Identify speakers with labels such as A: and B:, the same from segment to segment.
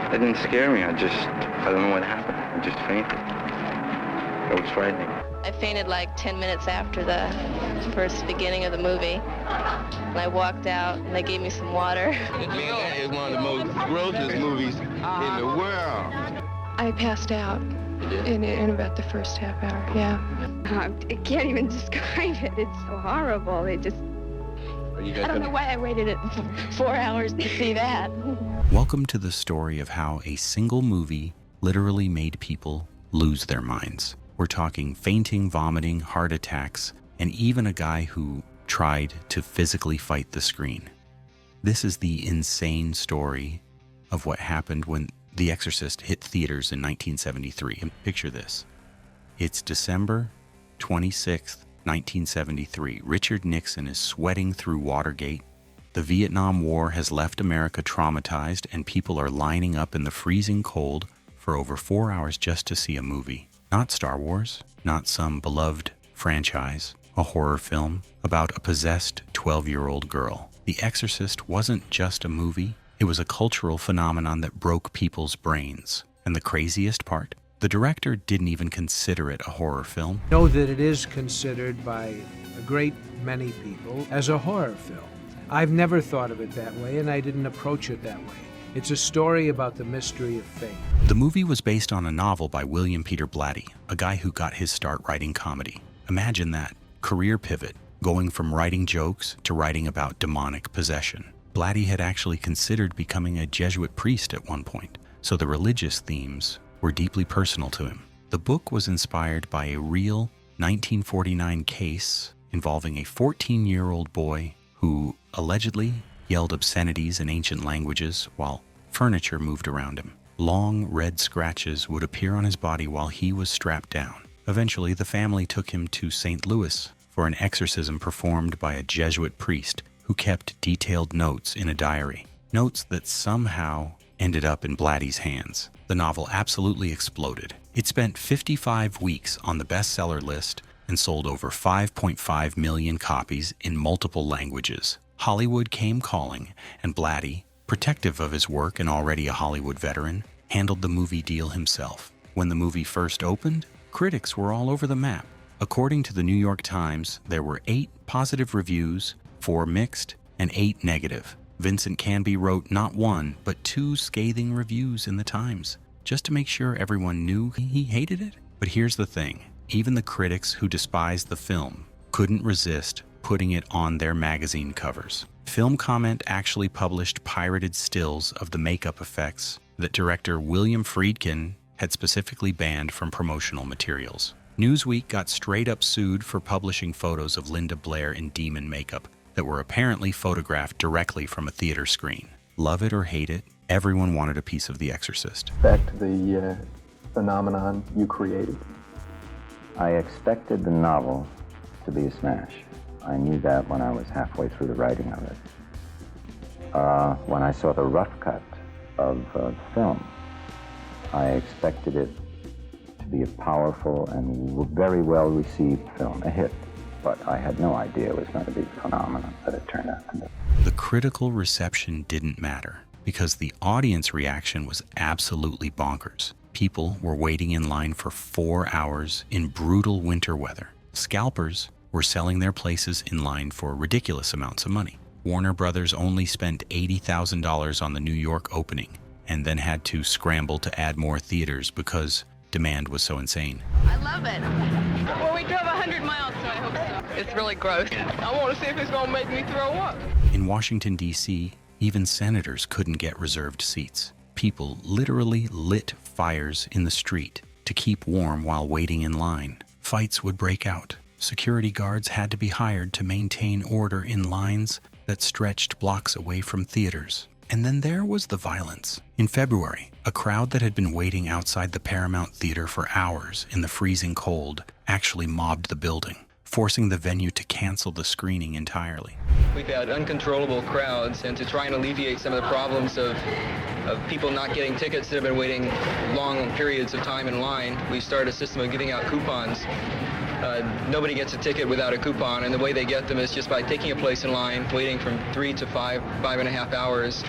A: It didn't scare me. I don't know what happened. I just fainted. It was frightening.
B: I fainted like 10 minutes after the first beginning of the movie. And I walked out, and they gave me some water.
C: Man, that is one of the most grossest movies in the world.
D: I passed out in about the first half hour, yeah.
E: I can't even describe it. It's so horrible. I don't know why I waited 4 hours to see that.
F: Welcome to the story of how a single movie literally made people lose their minds. We're talking fainting, vomiting, heart attacks, and even a guy who tried to physically fight the screen. This is the insane story of what happened when The Exorcist hit theaters in 1973. And picture this. It's December 26th, 1973. Richard Nixon is sweating through Watergate. The Vietnam War has left America traumatized, and people are lining up in the freezing cold for over 4 hours just to see a movie. Not Star Wars, not some beloved franchise, a horror film about a possessed 12-year-old girl. The Exorcist wasn't just a movie, it was a cultural phenomenon that broke people's brains. And the craziest part? The director didn't even consider it a horror film.
G: Know that it is considered by a great many people as a horror film. I've never thought of it that way, and I didn't approach it that way. It's a story about the mystery of faith.
F: The movie was based on a novel by William Peter Blatty, a guy who got his start writing comedy. Imagine that, career pivot, going from writing jokes to writing about demonic possession. Blatty had actually considered becoming a Jesuit priest at one point, so the religious themes were deeply personal to him. The book was inspired by a real 1949 case involving a 14-year-old boy who allegedly yelled obscenities in ancient languages while furniture moved around him. Long red scratches would appear on his body while he was strapped down. Eventually, the family took him to St. Louis for an exorcism performed by a Jesuit priest who kept detailed notes in a diary. Notes that somehow ended up in Blatty's hands. The novel absolutely exploded. It spent 55 weeks on the bestseller list and sold over 5.5 million copies in multiple languages. Hollywood came calling, and Blatty, protective of his work and already a Hollywood veteran, handled the movie deal himself. When the movie first opened, critics were all over the map. According to the New York Times, there were 8 positive reviews, 4 mixed, and 8 negative. Vincent Canby wrote not 1, but 2 scathing reviews in the Times, just to make sure everyone knew he hated it. But here's the thing, even the critics who despised the film couldn't resist putting it on their magazine covers. Film Comment actually published pirated stills of the makeup effects that director William Friedkin had specifically banned from promotional materials. Newsweek got straight up sued for publishing photos of Linda Blair in demon makeup that were apparently photographed directly from a theater screen. Love it or hate it, everyone wanted a piece of The Exorcist.
H: Back to the phenomenon you created.
I: I expected the novel to be a smash. I knew that when I was halfway through the writing of it. When I saw the rough cut of the film, I expected it to be a powerful and very well received film, a hit. But I had no idea it was going to be the phenomenon that it turned out to be.
F: The critical reception didn't matter because the audience reaction was absolutely bonkers. People were waiting in line for 4 hours in brutal winter weather. Scalpers were selling their places in line for ridiculous amounts of money. Warner Brothers only spent $80,000 on the New York opening and then had to scramble to add more theaters because demand was so insane.
B: I love it. Well, we drove 100 miles, so I hope so. It's really gross. I want to see if it's going to make me throw up.
F: In Washington, D.C., even senators couldn't get reserved seats. People literally lit fires in the street to keep warm while waiting in line. Fights would break out. Security guards had to be hired to maintain order in lines that stretched blocks away from theaters. And then there was the violence. In February, a crowd that had been waiting outside the Paramount Theater for hours in the freezing cold actually mobbed the building, forcing the venue to cancel the screening entirely.
J: We've had uncontrollable crowds, and to try and alleviate some of the problems of people not getting tickets that have been waiting long periods of time in line, we started a system of giving out coupons. Nobody gets a ticket without a coupon, and the way they get them is just by taking a place in line, waiting from 3 to 5.5 hours,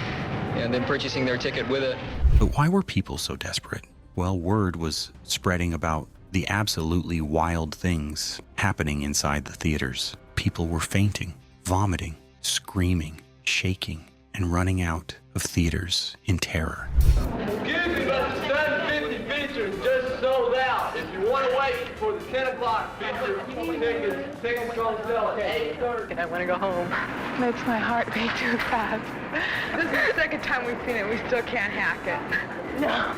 J: and then purchasing their ticket with it.
F: But why were people so desperate? Well, word was spreading about the absolutely wild things happening inside the theaters. People were fainting, vomiting, screaming, shaking, and running out of theaters in terror.
K: Excuse me, but the 750 feature just sold out. If you want to wait for the 10 o'clock feature, tickets don't sell at 8:30.
E: I want to go home. Makes my heart beat too fast. This is the second time we've seen it. We still can't hack it. No.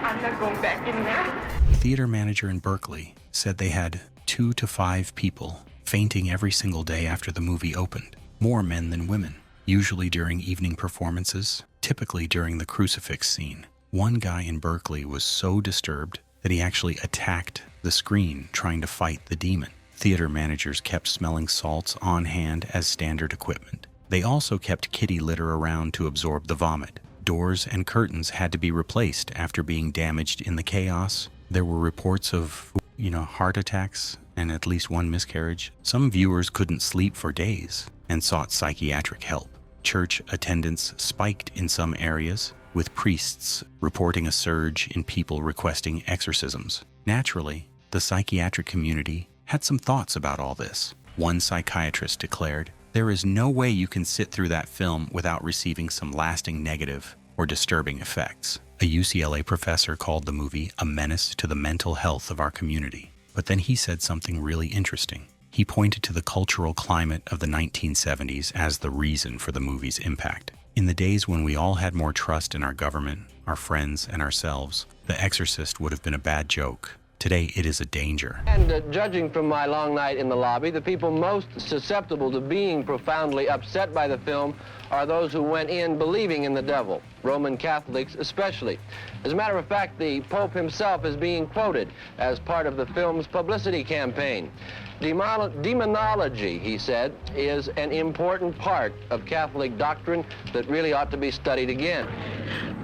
E: I'm not going back in there.
F: A theater manager in Berkeley said they had 2 to 5 people fainting every single day after the movie opened. More men than women, usually during evening performances, typically during the crucifix scene. One guy in Berkeley was so disturbed that he actually attacked the screen trying to fight the demon. Theater managers kept smelling salts on hand as standard equipment. They also kept kitty litter around to absorb the vomit. Doors and curtains had to be replaced after being damaged in the chaos. There were reports of, heart attacks and at least one miscarriage. Some viewers couldn't sleep for days and sought psychiatric help. Church attendance spiked in some areas, with priests reporting a surge in people requesting exorcisms. Naturally, the psychiatric community had some thoughts about all this. One psychiatrist declared, "There is no way you can sit through that film without receiving some lasting negative or disturbing effects." A UCLA professor called the movie a menace to the mental health of our community. But then he said something really interesting. He pointed to the cultural climate of the 1970s as the reason for the movie's impact. In the days when we all had more trust in our government, our friends, and ourselves, The Exorcist would have been a bad joke. Today, it is a danger.
K: And judging from my long night in the lobby, the people most susceptible to being profoundly upset by the film are those who went in believing in the devil, Roman Catholics especially. As a matter of fact, the Pope himself is being quoted as part of the film's publicity campaign. Demonology, he said, is an important part of Catholic doctrine that really ought to be studied again.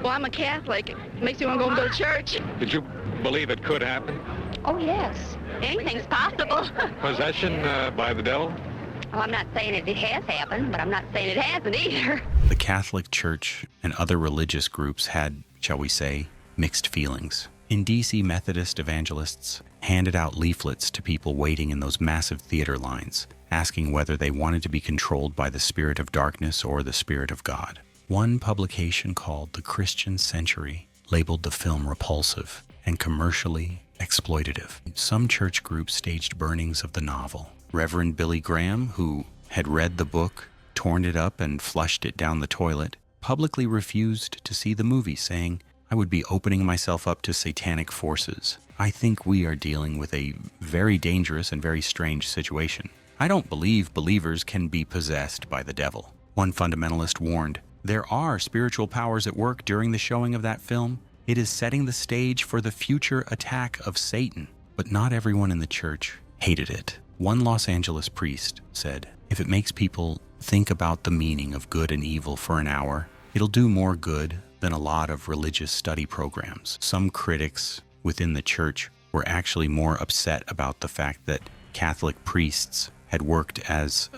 E: Well, I'm a Catholic. It makes me want to go to church.
L: Did you believe it could happen?
E: Oh, yes. Anything's possible.
L: Possession by the devil?
E: Well, I'm not saying it has happened, but I'm not saying it hasn't either.
F: The Catholic Church and other religious groups had, shall we say, mixed feelings. In D.C., Methodist evangelists handed out leaflets to people waiting in those massive theater lines, asking whether they wanted to be controlled by the spirit of darkness or the spirit of God. One publication called The Christian Century labeled the film repulsive and commercially exploitative. Some church groups staged burnings of the novel. Reverend Billy Graham, who had read the book, torn it up, and flushed it down the toilet, publicly refused to see the movie, saying, "I would be opening myself up to satanic forces. I think we are dealing with a very dangerous and very strange situation. I don't believe believers can be possessed by the devil." One fundamentalist warned, "There are spiritual powers at work during the showing of that film. It is setting the stage for the future attack of Satan." But not everyone in the church hated it. One Los Angeles priest said, "If it makes people think about the meaning of good and evil for an hour, it'll do more good than a lot of religious study programs." Some critics within the church were actually more upset about the fact that Catholic priests had worked as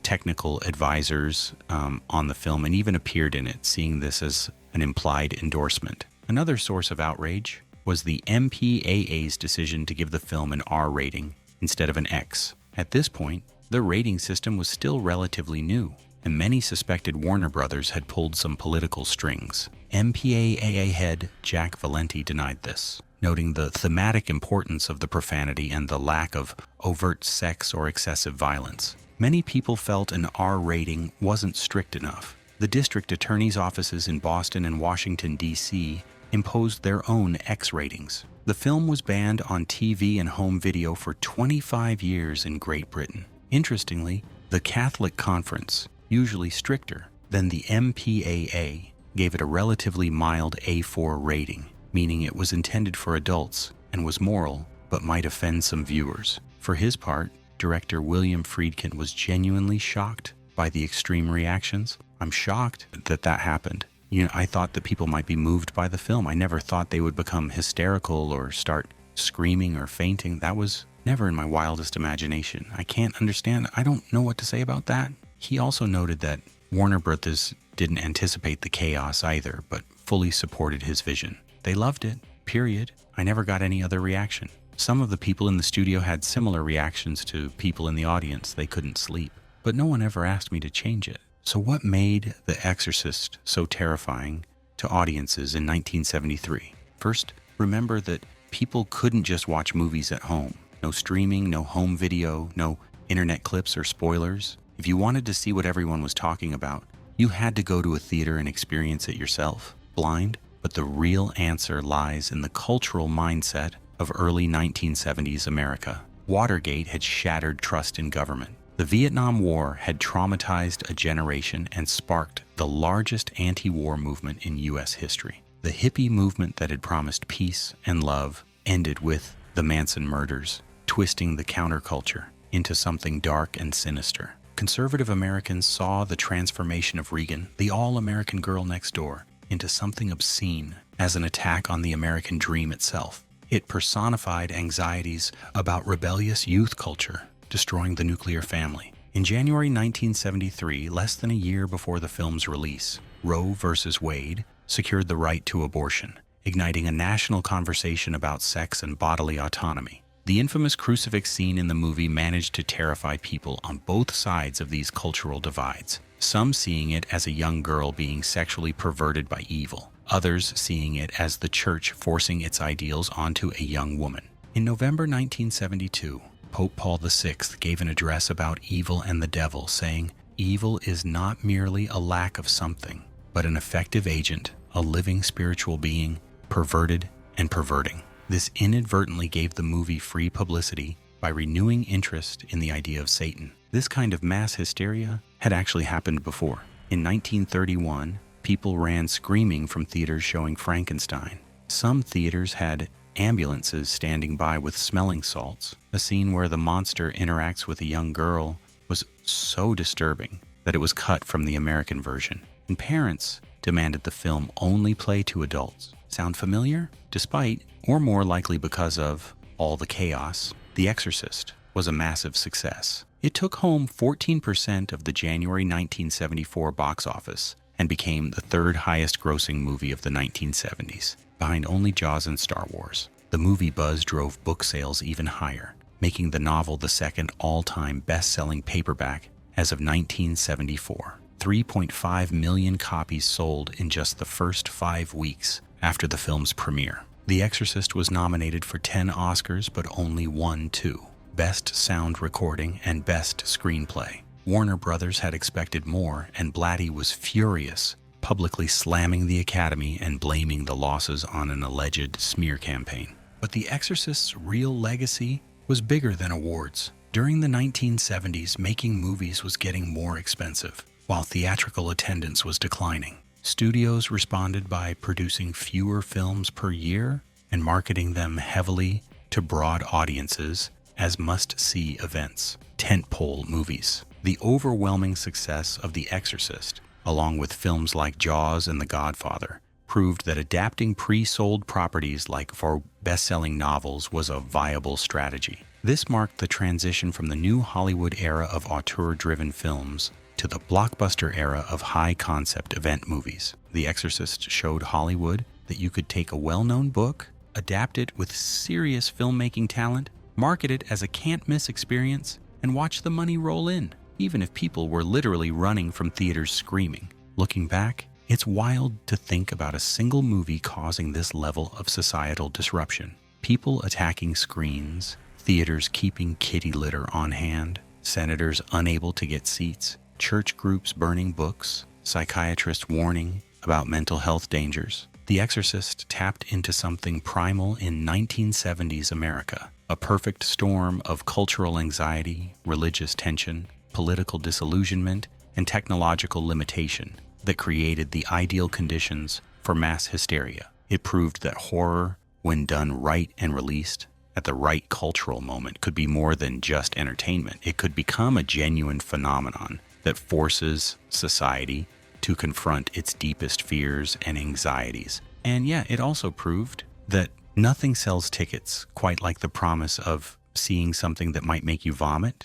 F: technical advisors on the film and even appeared in it, seeing this as an implied endorsement. Another source of outrage was the MPAA's decision to give the film an R rating instead of an X. At this point, the rating system was still relatively new, and many suspected Warner Brothers had pulled some political strings. MPAA head Jack Valenti denied this, noting the thematic importance of the profanity and the lack of overt sex or excessive violence. Many people felt an R rating wasn't strict enough. The district attorney's offices in Boston and Washington, D.C. imposed their own X ratings. The film was banned on TV and home video for 25 years in Great Britain. Interestingly, the Catholic Conference, usually stricter than the MPAA, gave it a relatively mild A4 rating, meaning it was intended for adults and was moral, but might offend some viewers. For his part, director William Friedkin was genuinely shocked by the extreme reactions. "I'm shocked that happened. I thought that people might be moved by the film. I never thought they would become hysterical or start screaming or fainting. That was never in my wildest imagination. I can't understand. I don't know what to say about that." He also noted that Warner Brothers didn't anticipate the chaos either, but fully supported his vision. They loved it, period. I never got any other reaction. Some of the people in the studio had similar reactions to people in the audience. They couldn't sleep. But no one ever asked me to change it. So what made The Exorcist so terrifying to audiences in 1973? First, remember that people couldn't just watch movies at home. No streaming, no home video, no internet clips or spoilers. If you wanted to see what everyone was talking about, you had to go to a theater and experience it yourself, blind. But the real answer lies in the cultural mindset of early 1970s America. Watergate had shattered trust in government. The Vietnam War had traumatized a generation and sparked the largest anti-war movement in U.S. history. The hippie movement that had promised peace and love ended with the Manson murders, twisting the counterculture into something dark and sinister. Conservative Americans saw the transformation of Regan, the all-American girl next door, into something obscene as an attack on the American dream itself. It personified anxieties about rebellious youth culture, destroying the nuclear family. In January 1973, less than a year before the film's release, Roe versus Wade secured the right to abortion, igniting a national conversation about sex and bodily autonomy. The infamous crucifix scene in the movie managed to terrify people on both sides of these cultural divides, some seeing it as a young girl being sexually perverted by evil, others seeing it as the church forcing its ideals onto a young woman. In November 1972, Pope Paul VI gave an address about evil and the devil, saying, "Evil is not merely a lack of something, but an effective agent, a living spiritual being, perverted and perverting." This inadvertently gave the movie free publicity by renewing interest in the idea of Satan. This kind of mass hysteria had actually happened before. In 1931, people ran screaming from theaters showing Frankenstein. Some theaters had ambulances standing by with smelling salts. A scene where the monster interacts with a young girl was so disturbing that it was cut from the American version. And parents demanded the film only play to adults. Sound familiar? Despite, or more likely because of, all the chaos, The Exorcist was a massive success. It took home 14% of the January 1974 box office and became the third highest grossing movie of the 1970s, behind only Jaws and Star Wars. The movie buzz drove book sales even higher, making the novel the second all-time best-selling paperback as of 1974. 3.5 million copies sold in just the first 5 weeks after the film's premiere. The Exorcist was nominated for 10 Oscars but only won 2, Best Sound Recording and Best Screenplay. Warner Brothers had expected more, and Blatty was furious, publicly slamming the Academy and blaming the losses on an alleged smear campaign. But The Exorcist's real legacy was bigger than awards. During the 1970s, making movies was getting more expensive, while theatrical attendance was declining. Studios responded by producing fewer films per year and marketing them heavily to broad audiences as must-see events, tentpole movies. The overwhelming success of The Exorcist, along with films like Jaws and The Godfather, proved that adapting pre-sold properties like for best-selling novels was a viable strategy. This marked the transition from the new Hollywood era of auteur-driven films to the blockbuster era of high-concept event movies. The Exorcist showed Hollywood that you could take a well-known book, adapt it with serious filmmaking talent, market it as a can't-miss experience, and watch the money roll in, even if people were literally running from theaters screaming. Looking back, it's wild to think about a single movie causing this level of societal disruption. People attacking screens, theaters keeping kitty litter on hand, senators unable to get seats, church groups burning books, psychiatrists warning about mental health dangers. The Exorcist tapped into something primal in 1970s America, a perfect storm of cultural anxiety, religious tension, political disillusionment, and technological limitation that created the ideal conditions for mass hysteria. It proved that horror, when done right and released at the right cultural moment, could be more than just entertainment. It could become a genuine phenomenon that forces society to confront its deepest fears and anxieties. And yeah, it also proved that nothing sells tickets quite like the promise of seeing something that might make you vomit